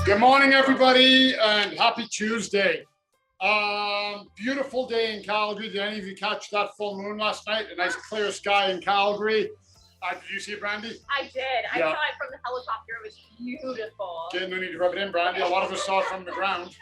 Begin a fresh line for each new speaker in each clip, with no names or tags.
Good morning, everybody, and happy Tuesday. Beautiful day in Calgary. Did any of you catch that full moon last night? A nice clear sky in Calgary. Did you see it, Brandy?
I did. I saw it from the helicopter. It was beautiful.
Okay, no need to rub it in, Brandy. A lot of us saw it from the ground.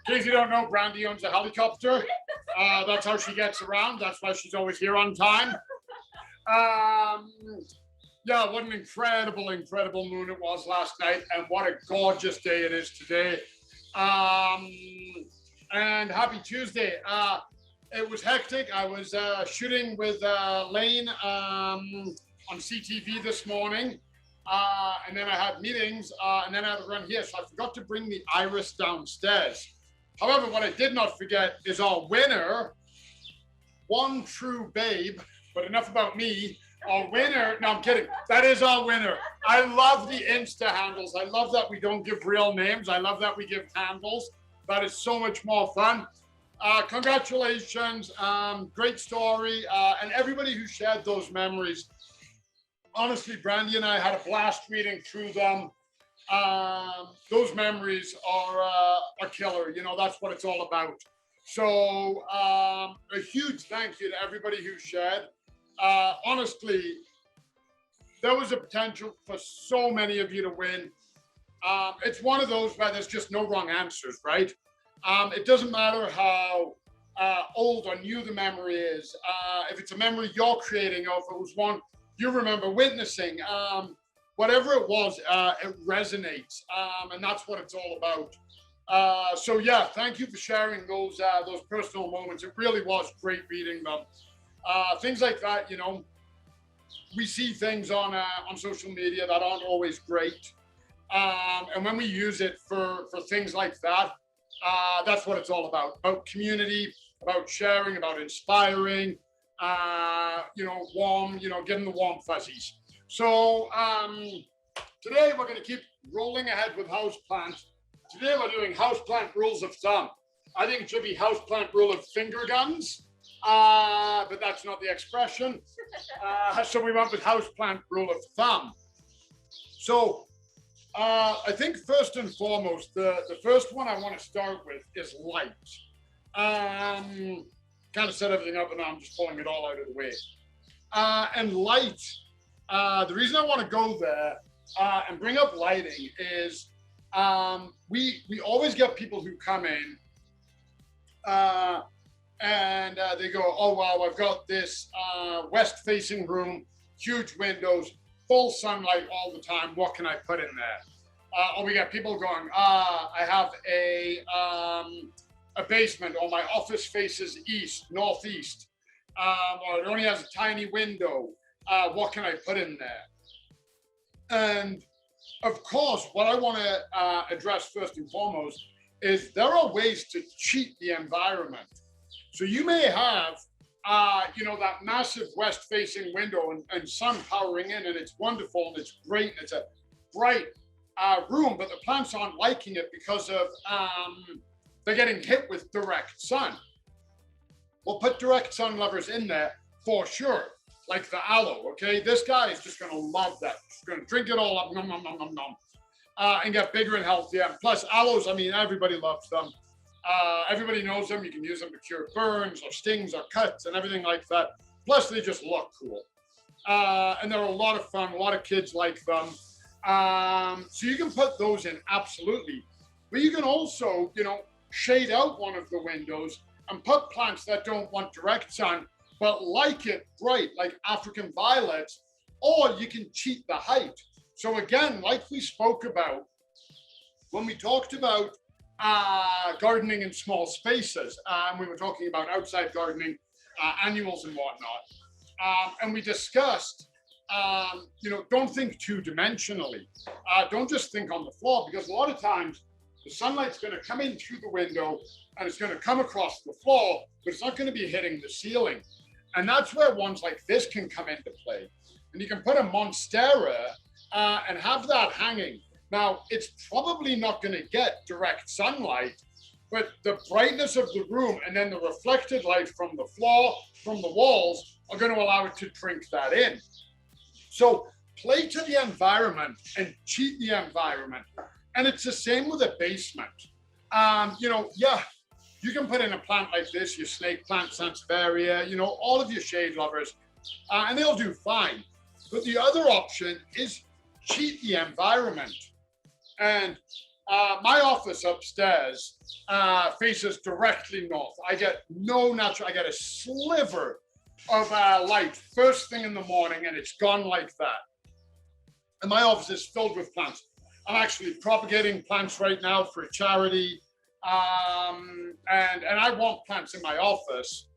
In case you don't know, Brandy owns a helicopter. That's how she gets around. That's why she's always here on time. Yeah, what an incredible moon it was last night, and what a gorgeous day it is today. And happy Tuesday. It was hectic. I was shooting with Lane on CTV this morning, and then I had meetings, and then I had to run here, so I forgot to bring the iris downstairs. However, what I did not forget is our winner, one true babe, but enough about me. Our winner, no, I'm kidding. That is our winner. I love the Insta handles. I love that we don't give real names. I love that we give handles. That is so much more fun. Congratulations. Great story. And everybody who shared those memories. Honestly, Brandy and I had a blast reading through them. Those memories are a killer. You know, that's what it's all about. So a huge thank you to everybody who shared. Honestly, there was a potential for so many of you to win. It's one of those where there's just no wrong answers, right? It doesn't matter how old or new the memory is. If it's a memory you're creating, or if it was one you remember witnessing, whatever it was, it resonates, and that's what it's all about. So yeah, thank you for sharing those personal moments. It really was great reading them. Things like that, you know, we see things on social media that aren't always great. And when we use it for things like that, that's what it's all about community, about sharing, about inspiring, you know, warm, you know, getting the warm fuzzies. So today we're going to keep rolling ahead with Houseplant. Today we're doing Houseplant rules of thumb. I think it should be Houseplant rule of finger guns. But that's not the expression. So we went with Houseplant rule of thumb. So I think first and foremost, the first one I want to start with is light. Kind of set everything up, and now I'm just pulling it all out of the way. And light, the reason I want to go there and bring up lighting is we always get people who come in and they go, oh, wow, I've got this west-facing room, huge windows, full sunlight all the time. What can I put in there? Or we got people going, I have a basement, or my office faces east, northeast, or it only has a tiny window. What can I put in there? And of course, what I want to address first and foremost is there are ways to cheat the environment. So you may have, you know, that massive west-facing window and sun powering in, and it's wonderful and it's great and it's a bright room, but the plants aren't liking it because of they're getting hit with direct sun. We'll put direct sun lovers in there for sure, like the aloe. Okay, this guy is just going to love that. He's going to drink it all up, nom nom nom nom nom, and get bigger and healthier. Plus, aloes, I mean, everybody loves them. Everybody knows them. You can use them to cure burns or stings or cuts and everything like that. Plus, they just look cool. And they're a lot of fun. A lot of kids like them. So you can put those in, absolutely. But you can also, you know, shade out one of the windows and put plants that don't want direct sun, but like it bright, like African violets, or you can cheat the height. So again, like we spoke about when we talked about gardening in small spaces, and we were talking about outside gardening, annuals and whatnot, and we discussed, you know, don't think two-dimensionally. Don't just think on the floor, because a lot of times the sunlight's going to come in through the window and it's going to come across the floor, but it's not going to be hitting the ceiling. And that's where ones like this can come into play. And you can put a monstera and have that hanging. Now, it's probably not going to get direct sunlight, but the brightness of the room and then the reflected light from the floor, from the walls, are going to allow it to drink that in. So play to the environment and cheat the environment. And it's the same with a basement. You know, yeah, you can put in a plant like this, your snake plant, sansevieria, you know, all of your shade lovers, and they'll do fine. But the other option is cheat the environment. And my office upstairs faces directly north. I get no natural, I get a sliver of light first thing in the morning, and it's gone like that. And my office is filled with plants. I'm actually propagating plants right now for a charity. And I want plants in my office.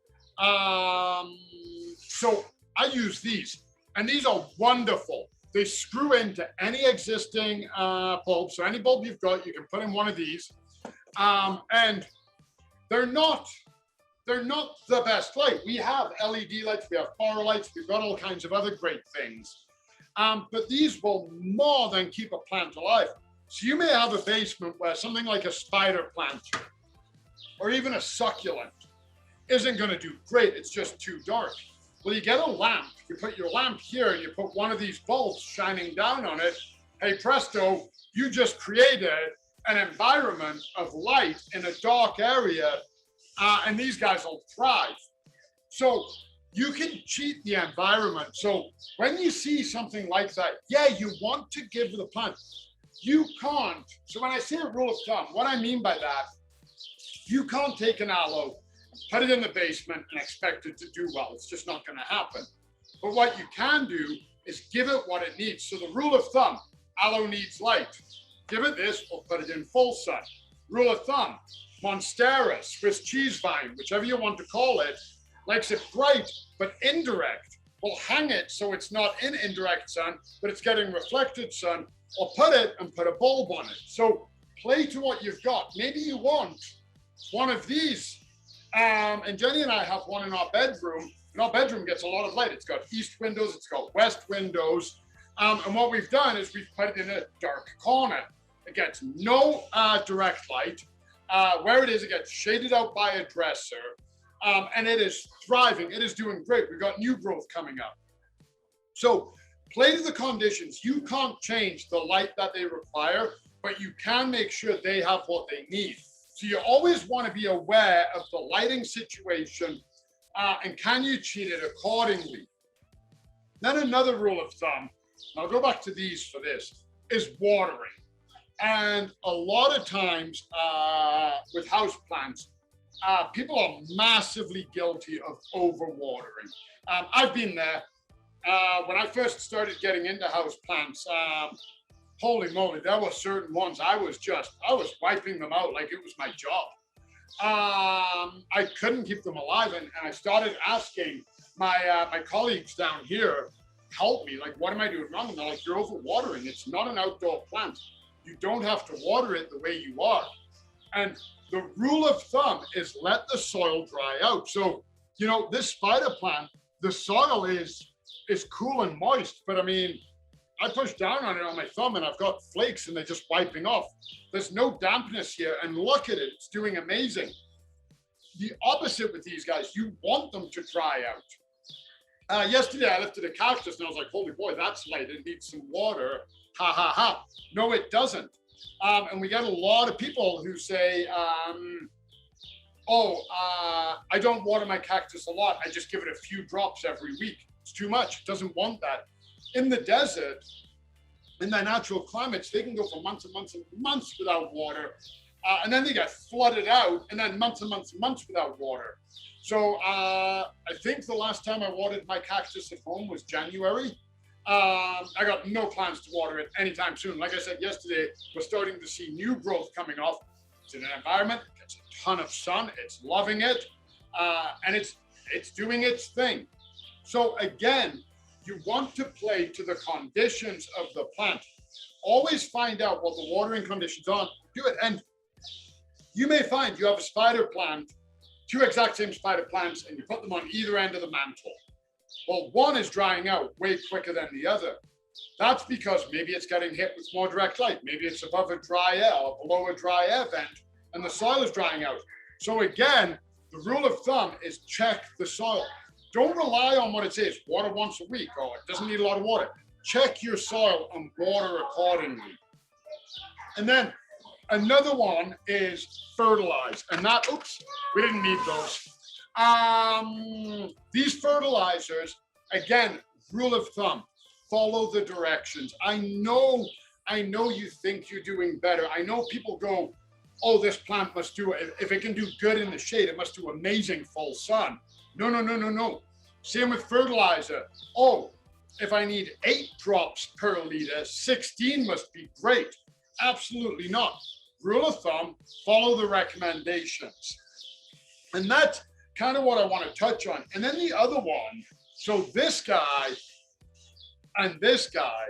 So I use these, and these are wonderful. They screw into any existing bulb. So any bulb you've got, you can put in one of these. And they're not the best light. We have LED lights, we have fluorescent lights, we've got all kinds of other great things. But these will more than keep a plant alive. So you may have a basement where something like a spider plant or even a succulent isn't going to do great. It's just too dark. Well, you get a lamp. You put your lamp here and you put one of these bulbs shining down on it. Hey, presto, you just created an environment of light in a dark area, and these guys will thrive. So you can cheat the environment. So when you see something like that, yeah, you want to give the plant. You can't. So when I say a rule of thumb, what I mean by that, you can't take an aloe, put it in the basement and expect it to do well. It's just not going to happen. But what you can do is give it what it needs. So the rule of thumb, aloe needs light. Give it this or put it in full sun. Rule of thumb, Monstera, Swiss cheese vine, whichever you want to call it, likes it bright but indirect. We'll hang it so it's not in indirect sun, but it's getting reflected sun, or put it and put a bulb on it. So play to what you've got. Maybe you want one of these. And Jenny and I have one in our bedroom, and our bedroom gets a lot of light. It's got east windows, it's got west windows. And what we've done is we've put it in a dark corner. It gets no direct light. Where it is, it gets shaded out by a dresser. And it is thriving. It is doing great. We've got new growth coming up. So play to the conditions. You can't change the light that they require, but you can make sure they have what they need. So you always want to be aware of the lighting situation, and can you cheat it accordingly? Then another rule of thumb, and I'll go back to these for this, is watering. And a lot of times with houseplants, people are massively guilty of overwatering. I've been there. When I first started getting into houseplants, holy moly, there were certain ones I was wiping them out like it was my job. I couldn't keep them alive, and I started asking my colleagues down here, help me, like, what am I doing wrong? And they're like, you're overwatering. It's not an outdoor plant. You don't have to water it the way you are. And the rule of thumb is let the soil dry out. So, you know, this spider plant, the soil is cool and moist, but I mean, I push down on it on my thumb and I've got flakes and they're just wiping off. There's no dampness here, and look at it, it's doing amazing. The opposite with these guys, you want them to dry out. Yesterday I lifted a cactus and I was like, holy boy, that's light, it needs some water, ha ha ha. No, it doesn't. And we get a lot of people who say, I don't water my cactus a lot, I just give it a few drops every week. It's too much, it doesn't want that. In the desert, in their natural climates, they can go for months and months and months without water. And then they get flooded out, and then months and months and months without water. So I think the last time I watered my cactus at home was January. I got no plans to water it anytime soon. Like I said yesterday, we're starting to see new growth coming off. It's in an environment, it gets a ton of sun, it's loving it, and it's doing its thing. So again, you want to play to the conditions of the plant. Always find out what the watering conditions are, do it. And you may find you have a spider plant, two exact same spider plants, and you put them on either end of the mantle. Well, one is drying out way quicker than the other. That's because maybe it's getting hit with more direct light. Maybe it's above a dry air or below a dry air vent, and the soil is drying out. So again, the rule of thumb is check the soil. Don't rely on what it says, water once a week, or it doesn't need a lot of water. Check your soil and water accordingly. And then another one is fertilize. And that, oops, we didn't need those. These fertilizers, again, rule of thumb, follow the directions. I know you think you're doing better. I know people go, oh, this plant must do it. If it can do good in the shade, it must do amazing full sun. No. Same with fertilizer. Oh, if I need 8 drops per liter, 16 must be great. Absolutely not. Rule of thumb, follow the recommendations. And that's kind of what I want to touch on. And then the other one, so this guy and this guy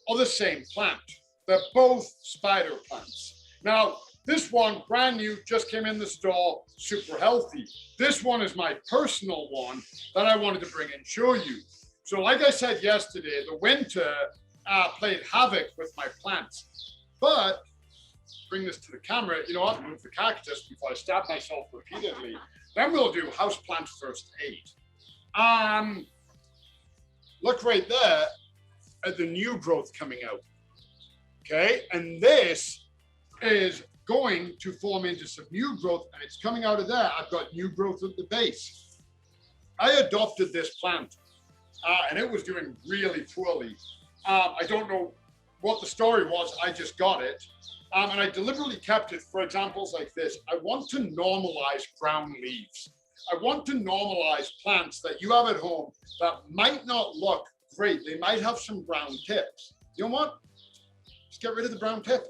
are the same plant. They're both spider plants. Now, this one, brand new, just came in the store, super healthy. This one is my personal one that I wanted to bring and show you. So like I said yesterday, the winter played havoc with my plants. But, bring this to the camera, you know what, move the cactus before I stab myself repeatedly. Then we'll do houseplant first aid. Look right there at the new growth coming out. Okay, and this is going to form into some new growth, and it's coming out of there. I've got new growth at the base. I adopted this plant, and it was doing really poorly. I don't know what the story was. I just got it, and I deliberately kept it for examples like this. I want to normalize brown leaves. I want to normalize plants that you have at home that might not look great. They might have some brown tips. You know what? Just get rid of the brown tip.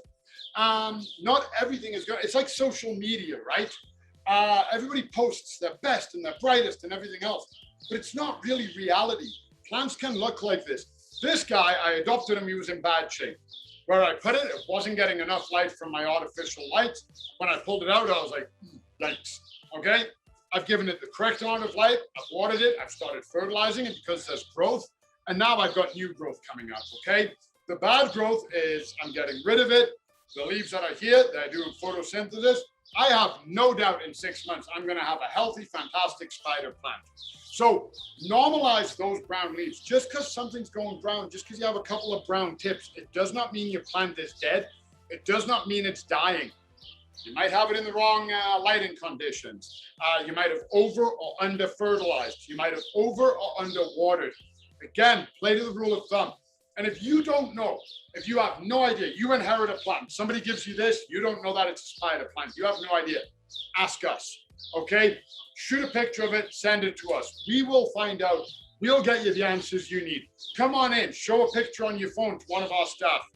Not everything is good. It's like social media, right? Everybody posts their best and their brightest and everything else, but it's not really reality. Plants can look like this. This guy, I adopted him, he was in bad shape. Where I put it, it wasn't getting enough light from my artificial light. When I pulled it out, I was like, yikes, okay? I've given it the correct amount of light, I've watered it, I've started fertilizing it because there's growth, and now I've got new growth coming up, okay? The bad growth is I'm getting rid of it. The leaves that are here, they're doing photosynthesis. I have no doubt in 6 months, I'm gonna have a healthy, fantastic spider plant. So normalize those brown leaves. Just because something's going brown, just because you have a couple of brown tips, it does not mean your plant is dead. It does not mean it's dying. You might have it in the wrong lighting conditions. You might have over or under fertilized. You might have over or under watered. Again, play to the rule of thumb. And if you don't know, if you have no idea, you inherit a plant, somebody gives you this, you don't know that it's a spider plant, you have no idea, ask us, okay? Shoot a picture of it, send it to us. We will find out, we'll get you the answers you need. Come on in, show a picture on your phone to one of our staff.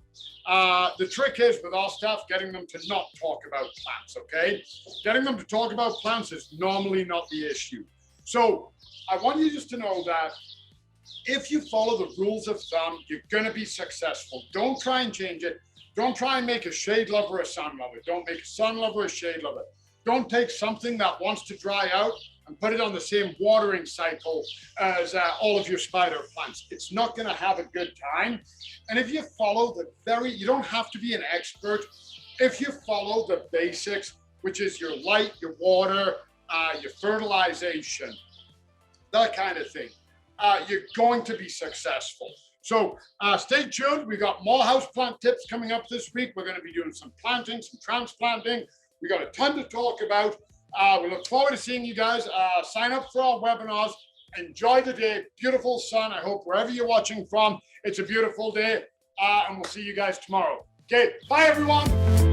The trick is with our staff, getting them to not talk about plants, okay? Getting them to talk about plants is normally not the issue. So I want you just to know that if you follow the rules of thumb, you're gonna be successful. Don't try and change it. Don't try and make a shade lover a sun lover. Don't make a sun lover a shade lover. Don't take something that wants to dry out and put it on the same watering cycle as all of your spider plants. It's not gonna have a good time. And if you follow you don't have to be an expert. If you follow the basics, which is your light, your water, your fertilization, that kind of thing, you're going to be successful. So stay tuned. We got more houseplant tips coming up this week. We're going to be doing some planting, some transplanting. We got a ton to talk about. We look forward to seeing you guys. Sign up for our webinars. Enjoy the day. Beautiful sun. I hope wherever you're watching from, it's a beautiful day. And we'll see you guys tomorrow. Okay, bye everyone.